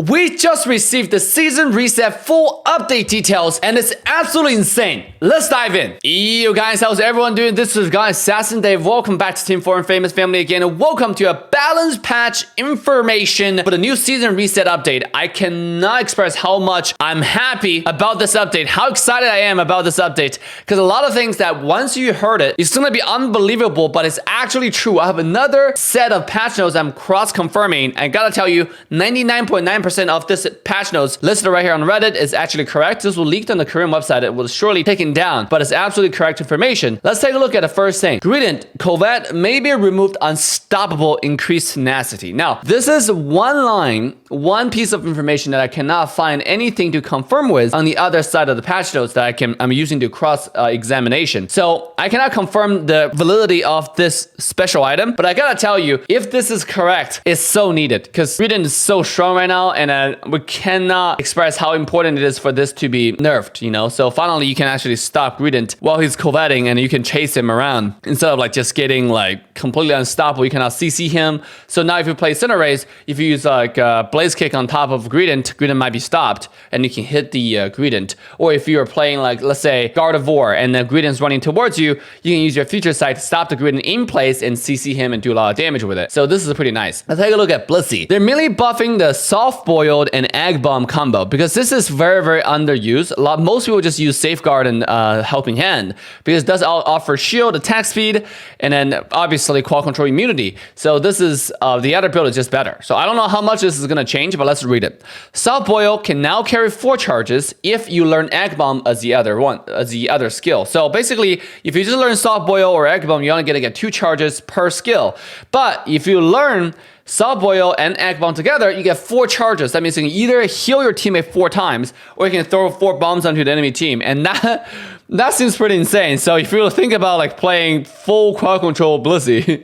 We just received the season reset full update details and it's absolutely insane. Let's dive in. Yo guys, how's everyone doing? This is guys Assassin Dave. Welcome back to Team 4 and Famous Family again, and welcome to a balanced patch information for the new season reset update. I cannot express how much I'm happy about this update, how excited I am about this update, because a lot of things that once you heard it, it's gonna be unbelievable, but it's actually true. I have another set of patch notes I'm cross-confirming. I gotta tell you, 99.9% of this patch notes listed right here on Reddit is actually correct. This was leaked on the Korean website. It was surely taken down, but it's absolutely correct information. Let's take a look at the first thing. Greedent, Covet may be removed unstoppable increased tenacity. Now, this is one line, one piece of information that I cannot find anything to confirm with on the other side of the patch notes that I'm using to cross examination. So I cannot confirm the validity of this special item, but I gotta tell you, if this is correct, it's so needed because Greedent is so strong right now, and we cannot express how important it is for this to be nerfed, you know? So finally, you can actually stop Greedent while he's coveting, and you can chase him around instead of like just getting like completely unstoppable. You cannot CC him. So now if you play Cinderace, if you use like Blaze Kick on top of Greedent might be stopped, and you can hit the Greedent. Or if you're playing like, let's say, Gardevoir, and the Greedent's running towards you, you can use your Future Sight to stop the Greedent in place and CC him and do a lot of damage with it. So this is pretty nice. Let's take a look at Blissey. They're merely buffing the soft-boiled and egg bomb combo because this is very, very underused. Most people just use Safeguard and Helping Hand because it does offer shield, attack speed, and then obviously qual control immunity. So this is the other build is just better. So I don't know how much this is going to change, but let's read it. Soft boil can now carry 4 charges if you learn egg bomb as the other skill. So basically, if you just learn soft boil or egg bomb, you're only going to get 2 charges per skill. But if you learn Soft Boil and Egg Bomb together, you get 4 charges. That means you can either heal your teammate 4 times, or you can throw 4 bombs onto the enemy team. And that seems pretty insane. So if you think about like playing full crowd control Blissey,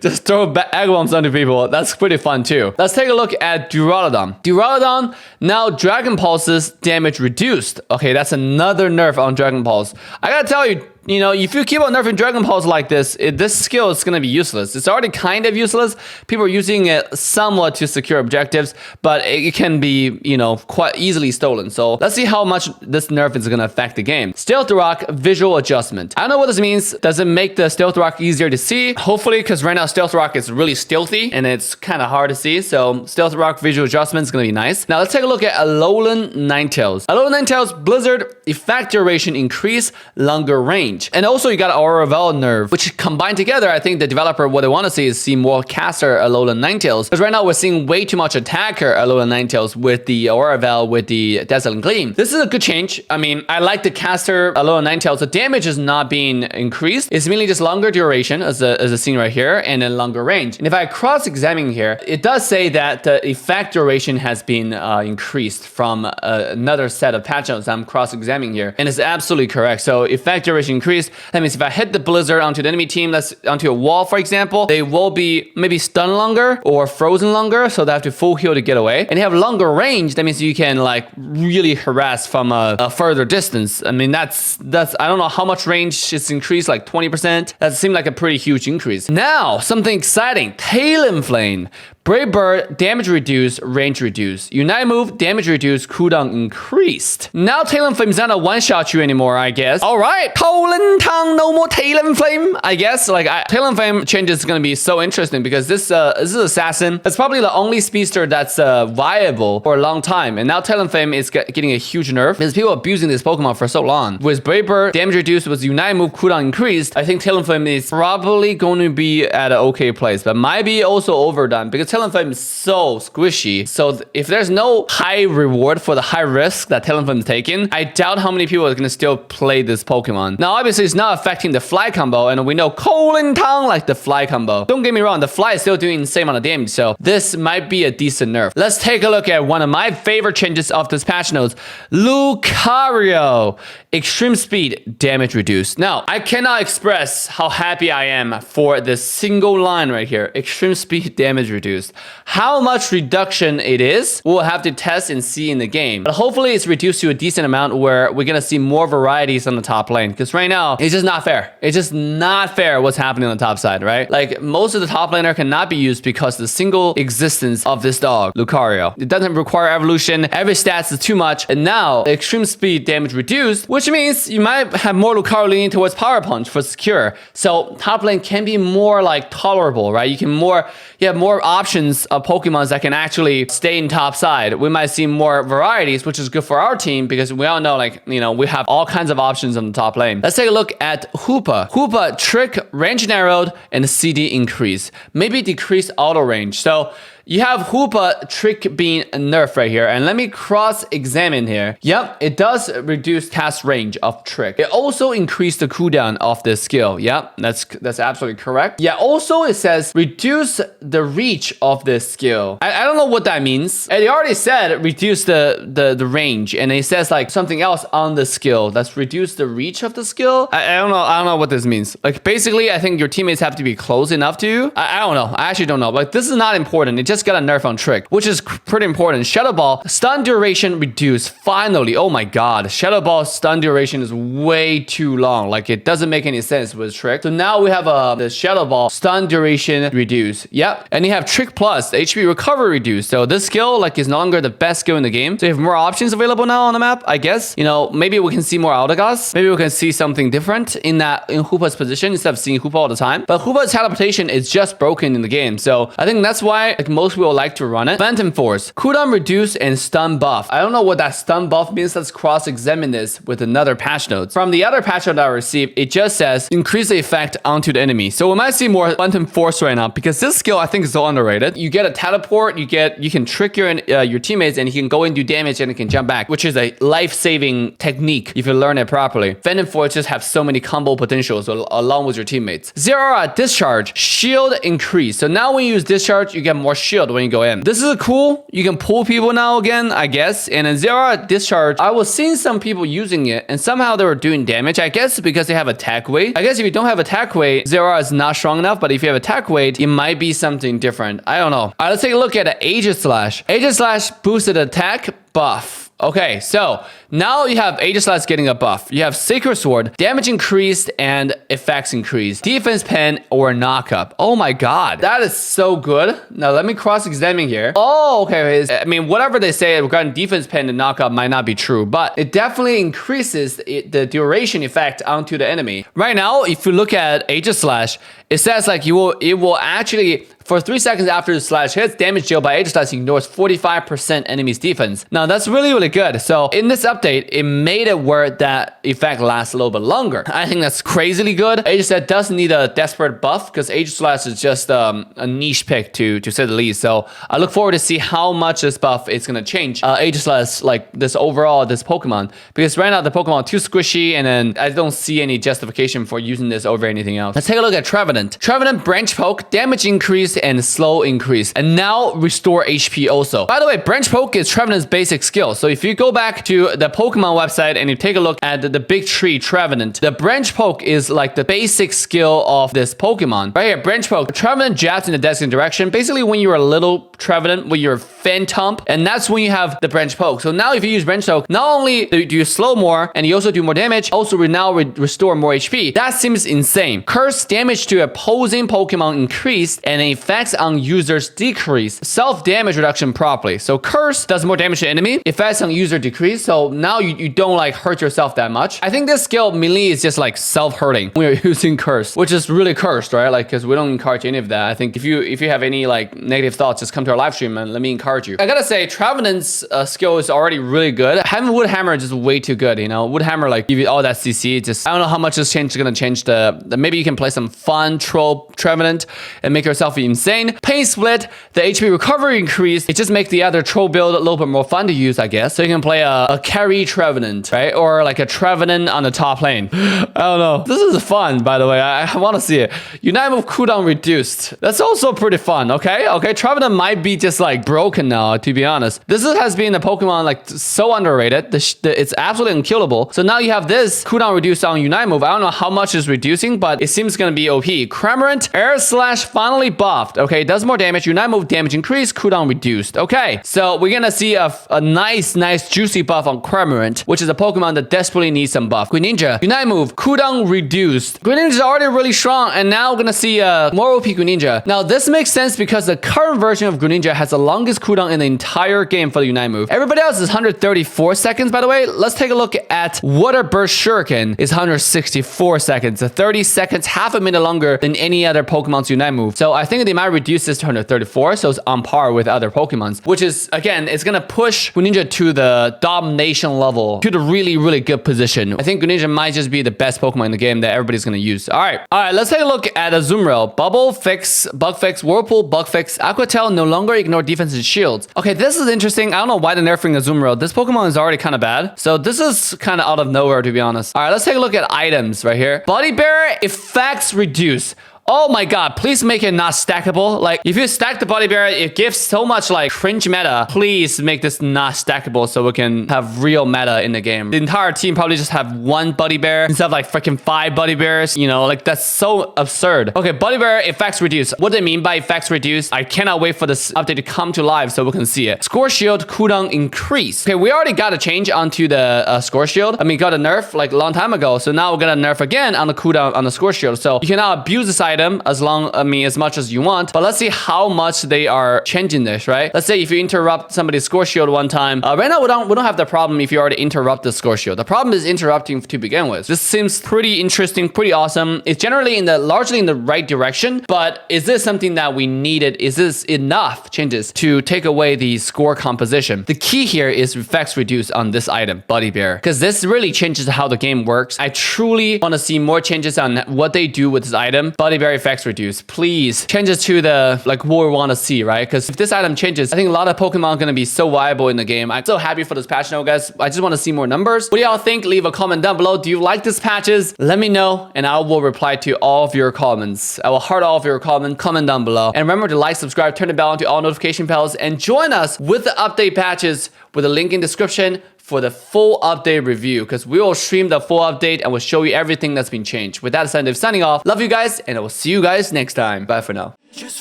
just throw egg bombs onto people. That's pretty fun too. Let's take a look at Duraludon. Duraludon, now Dragon Pulse's damage reduced. Okay, that's another nerf on Dragon Pulse. I gotta tell you, you know, if you keep on nerfing Dragon Pulse like this, this skill is going to be useless. It's already kind of useless. People are using it somewhat to secure objectives, but it can be, you know, quite easily stolen. So let's see how much this nerf is going to affect the game. Stealth Rock Visual Adjustment. I don't know what this means. Does it make the Stealth Rock easier to see? Hopefully, because right now Stealth Rock is really stealthy and it's kind of hard to see. So Stealth Rock Visual Adjustment is going to be nice. Now let's take a look at Alolan Ninetales. Alolan Ninetales Blizzard Effect Duration Increase, Longer Range. And also you got Aura Veil nerf, which combined together, I think the developer, what they want to see is see more caster Alolan Ninetales. Because right now we're seeing way too much attacker Alolan Ninetales with the Aura Veil, with the Dazzling Gleam. This is a good change. I mean, I like the caster Alolan Ninetales. The damage is not being increased. It's mainly just longer duration as a scene right here, and then longer range. And if I cross-examine here, it does say that the effect duration has been increased from another set of patch notes I'm cross-examining here. And it's absolutely correct. So effect duration increased. That means if I hit the blizzard onto the enemy team, that's onto a wall, for example, they will be maybe stunned longer or frozen longer, so they have to full heal to get away. And you have longer range. That means you can like really harass from a further distance. I mean, that's I don't know how much range it's increased, like 20%. That seemed like a pretty huge increase. Now, something exciting. Talonflame. Brave Bird, damage reduced, range reduced. Unite move, damage reduced, cooldown increased. Now Talonflame's not a one-shot you anymore, I guess. Alright, Talon, no more Talonflame. I guess, like, Talonflame changes is gonna be so interesting because this is Assassin. It's probably the only speedster that's viable for a long time. And now Talonflame is getting a huge nerf because people are abusing this Pokemon for so long. With Brave Bird, damage reduced, with Unite move, cooldown increased, I think Talonflame is probably going to be at an okay place, but might be also overdone because Talonflame is so squishy. So if there's no high reward for the high risk that Talonflame is taking, I doubt how many people are going to still play this Pokemon. Now, obviously, it's not affecting the fly combo, and we know Colin Tang like the fly combo. Don't get me wrong, the fly is still doing the same amount of damage, so this might be a decent nerf. Let's take a look at one of my favorite changes of this patch notes. Lucario. Extreme speed, damage reduced. Now, I cannot express how happy I am for this single line right here. Extreme speed, damage reduced. reduced. How much reduction it is, we'll have to test and see in the game. But hopefully it's reduced to a decent amount where we're gonna see more varieties on the top lane. Because right now, it's just not fair. It's just not fair what's happening on the top side, right? Like most of the top laner cannot be used because the single existence of this dog, Lucario. It doesn't require evolution. Every stats is too much. And now extreme speed damage reduced, which means you might have more Lucario leaning towards Power Punch for secure. So top lane can be more like tolerable, right? You have more options of Pokemons that can actually stay in top side. We might see more varieties, which is good for our team because we all know, like, you know, we have all kinds of options on the top lane. Let's take a look at Hoopa. Hoopa, trick, range narrowed, and CD increase. Maybe decrease auto range. So you have Hoopa trick being a nerf right here. And let me cross-examine here. Yep, it does reduce cast range of trick. It also increased the cooldown of this skill. Yep, that's absolutely correct. Yeah, also it says reduce the reach of this skill. I don't know what that means. And it already said reduce the range. And it says like something else on the skill. That's reduce the reach of the skill. I don't know what this means. Like basically, I think your teammates have to be close enough to you. I don't know. I actually don't know. Like this is not important. It just got a nerf on trick, which is pretty important. Shadow Ball stun duration reduced. Finally, oh my god, Shadow Ball stun duration is way too long. Like it doesn't make any sense with trick. So now we have the Shadow Ball stun duration reduced. Yep, and you have trick plus HP recovery reduced. So this skill like is no longer the best skill in the game. So you have more options available now on the map. I guess, you know, maybe we can see more Autogas. Maybe we can see something different in Hoopa's position instead of seeing Hoopa all the time. But Hoopa's teleportation is just broken in the game. So I think that's why like most people like to run it. Phantom Force, cooldown reduce and stun buff. I don't know what that stun buff means. Let's cross-examine this with another patch note. From the other patch note I received, it just says increase the effect onto the enemy. So we might see more Phantom Force right now because this skill I think is so underrated. You get a teleport, you can trick your teammates and you can go and do damage and it can jump back, which is a life-saving technique if you learn it properly. Phantom Force just have so many combo potentials along with your teammates. Zeraora discharge, shield increase. So now when you use discharge, you get more shield when you go in. This is cool. You can pull people now again, I guess. And in Zeraora discharge, I was seeing some people using it and somehow they were doing damage. I guess because they have attack weight. I guess if you don't have attack weight, Zeraora is not strong enough. But if you have attack weight, it might be something different. I don't know. All right, let's take a look at Aegislash. Aegislash boosted attack buff. Okay, so now you have Aegislash getting a buff. You have Sacred Sword, damage increased and effects increased. Defense pen or knockup. Oh my god, that is so good. Now let me cross-examine here. Oh, okay. I mean, whatever they say regarding defense pen and knockup might not be true, but it definitely increases the duration effect onto the enemy. Right now, if you look at Aegislash, it says like it will actually, for 3 seconds after the slash hits, damage dealt by Aegislash ignores 45% enemy's defense. Now that's really good. So in this update, it made it where that effect lasts a little bit longer. I think that's crazily good. Aegislash does need a desperate buff because Aegislash is just a niche pick to say the least. So I look forward to see how much this buff is going to change Aegislash, like this Pokemon, because right now the Pokemon too squishy and then I don't see any justification for using this over anything else. Let's take a look at Trevenant. Trevenant branch poke, damage increase and slow increase, and now restore HP also. By the way, branch poke is Trevenant's basic skill. So if you go back to the Pokemon website and you take a look at the big tree Trevenant, the branch poke is like the basic skill of this Pokemon. Right here, branch poke. Trevenant jabs in the designated direction. Basically, when you're a little Trevenant, when you're Phantomp, and that's when you have the branch poke. So now if you use branch poke, not only do you slow more and you also do more damage, also we now restore more HP. That seems insane. Curse, damage to opposing Pokemon increased and effects on users decrease. Self-damage reduction properly. So curse does more damage to enemy. Effects on user decrease. So now you don't like hurt yourself that much. I think this skill melee is just like self-hurting when you're using curse, which is really cursed, right? Like, because we don't encourage any of that. I think if you have any like negative thoughts, just come to our live stream and let me encourage you. I gotta say, Trevenant's skill is already really good. Having Wood Hammer is just way too good, you know? Wood Hammer, like, give you all that CC. Just, I don't know how much this change is gonna change maybe you can play some fun troll Trevenant and make yourself insane. Pain Split, the HP recovery increase. It just makes the other troll build a little bit more fun to use, I guess. So you can play a carry Trevenant, right? Or like a Trevenant on the top lane. I don't know. This is fun, by the way. I want to see it. Unite move cooldown reduced. That's also pretty fun, okay? Okay, Trevenant might be just like broken now, to be honest. This has been a Pokemon like so underrated. It's absolutely unkillable. So now you have this cooldown reduced on Unite move. I don't know how much it's reducing, but it seems gonna be OP. Cramorant, Air Slash finally buff. buffed. Okay, it does more damage. Unite move damage increased, cooldown reduced. Okay, so we're gonna see a nice juicy buff on Cramorant, which is a Pokemon that desperately needs some buff. Greninja, Unite move, cooldown reduced. Greninja is already really strong, and now we're gonna see a more OP Greninja. Now, this makes sense because the current version of Greninja has the longest cooldown in the entire game for the Unite move. Everybody else is 134 seconds, by the way. Let's take a look at Water Burst Shuriken is 164 seconds. 30 seconds, half a minute longer than any other Pokemon's Unite move. So I think they might reduce this to 134, so it's on par with other Pokemons, which is, again, it's gonna push Greninja to the domination level, to the really good position. I think Greninja might just be the best Pokemon in the game that everybody's gonna use. All right, let's take a look at Azumarill. Bubble fix, bug fix, whirlpool, bug fix, Aqua Tail, no longer ignore defense and shields. Okay, this is interesting. I don't know why they're nerfing Azumarill. This Pokemon is already kind of bad, so this is kind of out of nowhere, to be honest. All right, let's take a look at items right here. Body Bearer effects reduce. Oh my god, please make it not stackable. Like, if you stack the Body Bearer, it gives so much like cringe meta. Please make this not stackable so we can have real meta in the game. The entire team probably just have one Body Bearer instead of like freaking 5 Body Bearers. You know, like that's so absurd. Okay, Body Bearer effects reduce. What do they mean by effects reduce? I cannot wait for this update to come to life so we can see it. Score Shield cooldown increase. Okay, we already got a change onto the Score Shield. I mean, got a nerf like a long time ago. So now we're gonna nerf again on the cooldown on the Score Shield. So you can now abuse this item as much as you want, but let's see how much they are changing this, right? Let's say if you interrupt somebody's Score Shield one time, right now we don't have the problem if you already interrupt the Score Shield. The problem is interrupting to begin with. This seems pretty interesting, pretty awesome. It's generally largely in the right direction, but is this something that we needed? Is this enough changes to take away the score composition? The key here is effects reduce on this item, Body Bearer, because this really changes how the game works. I truly want to see more changes on what they do with this item. Body Bearer effects reduce. Please changes to the like what we want to see, right? Because if this item changes, I think a lot of Pokemon are going to be so viable in the game. I'm so happy for this patch now, guys. I just want to see more numbers. What do y'all think? Leave a comment down below. Do you like these patches? Let me know and I will reply to all of your comments. I will heart all of your comment down below. And remember to like, subscribe, turn the bell on to all notification bells, and join us with the update patches with a link in description for the full update review, because we will stream the full update and we'll show you everything that's been changed. With that said, I'm signing off. Love you guys, and I will see you guys next time. Bye for now. Just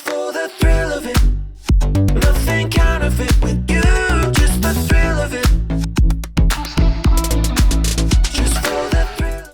for the thrill of it, nothing counterfeit with